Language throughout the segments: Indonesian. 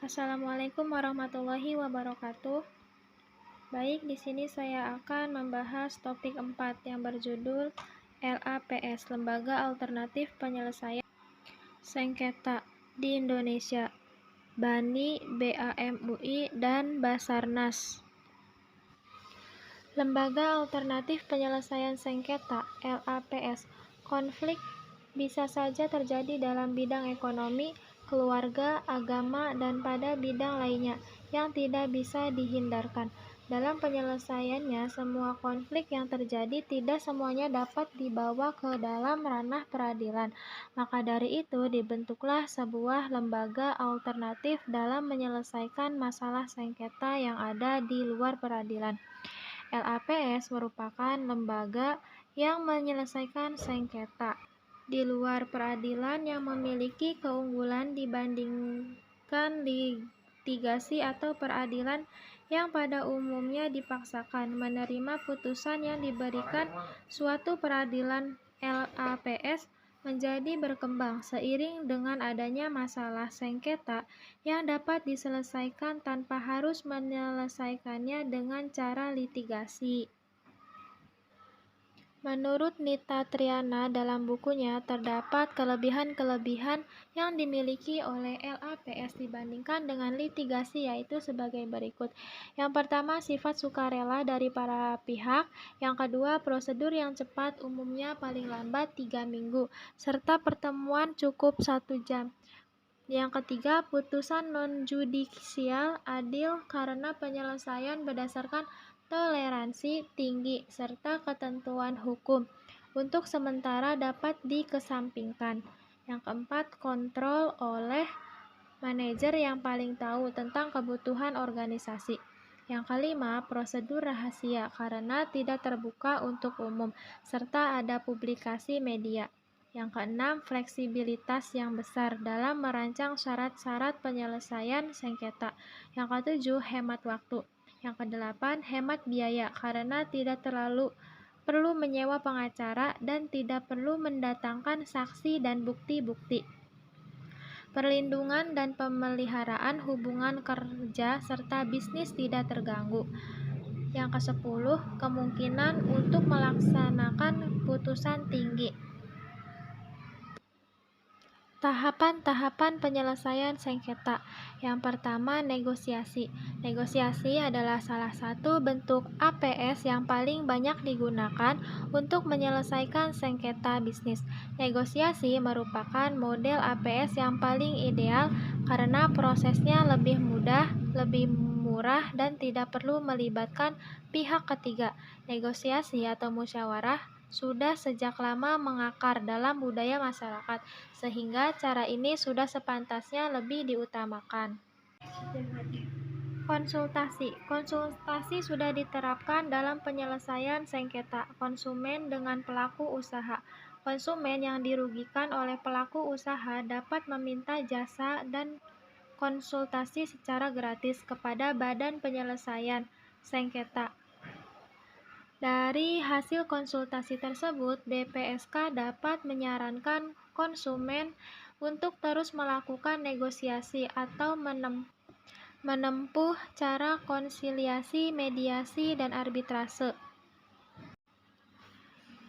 Assalamualaikum warahmatullahi wabarakatuh. Baik, di sini saya akan membahas topik 4 yang berjudul LAPS, Lembaga Alternatif Penyelesaian Sengketa di Indonesia, BANI, BAMUI, dan Basarnas. Lembaga Alternatif Penyelesaian Sengketa (LAPS). Konflik bisa saja terjadi dalam bidang ekonomi, keluarga, agama, dan pada bidang lainnya yang tidak bisa dihindarkan. Dalam penyelesaiannya, semua konflik yang terjadi tidak semuanya dapat dibawa ke dalam ranah peradilan. Maka dari itu, dibentuklah sebuah lembaga alternatif dalam menyelesaikan masalah sengketa yang ada di luar peradilan. LAPS merupakan lembaga yang menyelesaikan sengketa di luar peradilan yang memiliki keunggulan dibandingkan litigasi atau peradilan yang pada umumnya dipaksakan menerima putusan yang diberikan suatu peradilan. LAPS menjadi berkembang seiring dengan adanya masalah sengketa yang dapat diselesaikan tanpa harus menyelesaikannya dengan cara litigasi. Menurut Nita Triana dalam bukunya, terdapat kelebihan-kelebihan yang dimiliki oleh LAPS dibandingkan dengan litigasi, yaitu sebagai berikut. Yang pertama, sifat sukarela dari para pihak. Yang kedua, prosedur yang cepat, umumnya paling lambat 3 minggu, serta pertemuan cukup 1 jam. Yang ketiga, putusan non-judisial adil karena penyelesaian berdasarkan toleransi tinggi serta ketentuan hukum untuk sementara dapat dikesampingkan. Yang keempat, kontrol oleh manajer yang paling tahu tentang kebutuhan organisasi. Yang kelima, prosedur rahasia karena tidak terbuka untuk umum serta ada publikasi media. Yang keenam, fleksibilitas yang besar dalam merancang syarat-syarat penyelesaian sengketa. Yang ketujuh, hemat waktu. Yang kedelapan, hemat biaya karena tidak terlalu perlu menyewa pengacara dan tidak perlu mendatangkan saksi dan bukti-bukti. Perlindungan dan pemeliharaan hubungan kerja serta bisnis tidak terganggu. Yang kesepuluh, kemungkinan untuk melaksanakan putusan tinggi. Tahapan-tahapan penyelesaian sengketa. Yang pertama, negosiasi. Negosiasi adalah salah satu bentuk APS yang paling banyak digunakan untuk menyelesaikan sengketa bisnis. Negosiasi merupakan model APS yang paling ideal karena prosesnya lebih mudah, lebih murah, dan tidak perlu melibatkan pihak ketiga. Negosiasi atau musyawarah sudah sejak lama mengakar dalam budaya masyarakat, sehingga cara ini sudah sepantasnya lebih diutamakan. Konsultasi. Konsultasi sudah diterapkan dalam penyelesaian sengketa konsumen dengan pelaku usaha. Konsumen yang dirugikan oleh pelaku usaha dapat meminta jasa dan konsultasi secara gratis kepada Badan Penyelesaian Sengketa. Dari hasil konsultasi tersebut, BPSK dapat menyarankan konsumen untuk terus melakukan negosiasi atau menempuh cara konsiliasi, mediasi, dan arbitrase.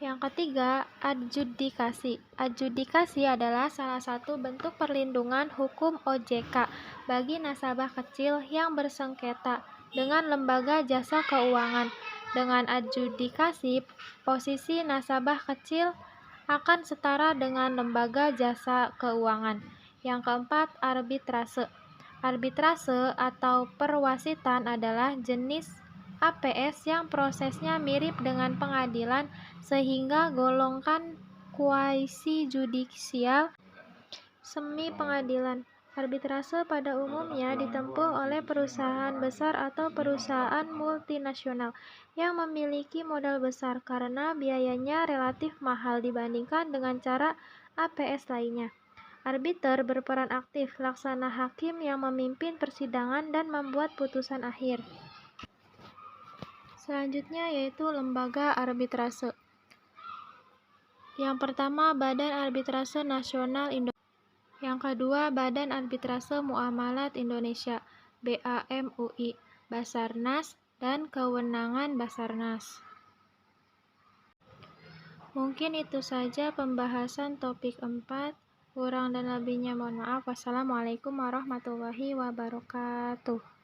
Yang ketiga, adjudikasi. Adjudikasi adalah salah satu bentuk perlindungan hukum OJK bagi nasabah kecil yang bersengketa dengan lembaga jasa keuangan. Dengan adjudikasi, posisi nasabah kecil akan setara dengan lembaga jasa keuangan. Yang keempat, arbitrase. Arbitrase atau perwasitan adalah jenis APS yang prosesnya mirip dengan pengadilan sehingga golongan kuasi judisial semi pengadilan. Arbitrase pada umumnya ditempuh oleh perusahaan besar atau perusahaan multinasional yang memiliki modal besar karena biayanya relatif mahal dibandingkan dengan cara APS lainnya. Arbiter berperan aktif, laksana hakim yang memimpin persidangan dan membuat putusan akhir. Selanjutnya yaitu lembaga arbitrase. Yang pertama, Badan Arbitrase Nasional Indonesia. Yang kedua, Badan Arbitrase Muamalat Indonesia, BAMUI, Basarnas, dan kewenangan Basarnas. Mungkin itu saja pembahasan topik 4. Kurang dan lebihnya mohon maaf. Wassalamualaikum warahmatullahi wabarakatuh.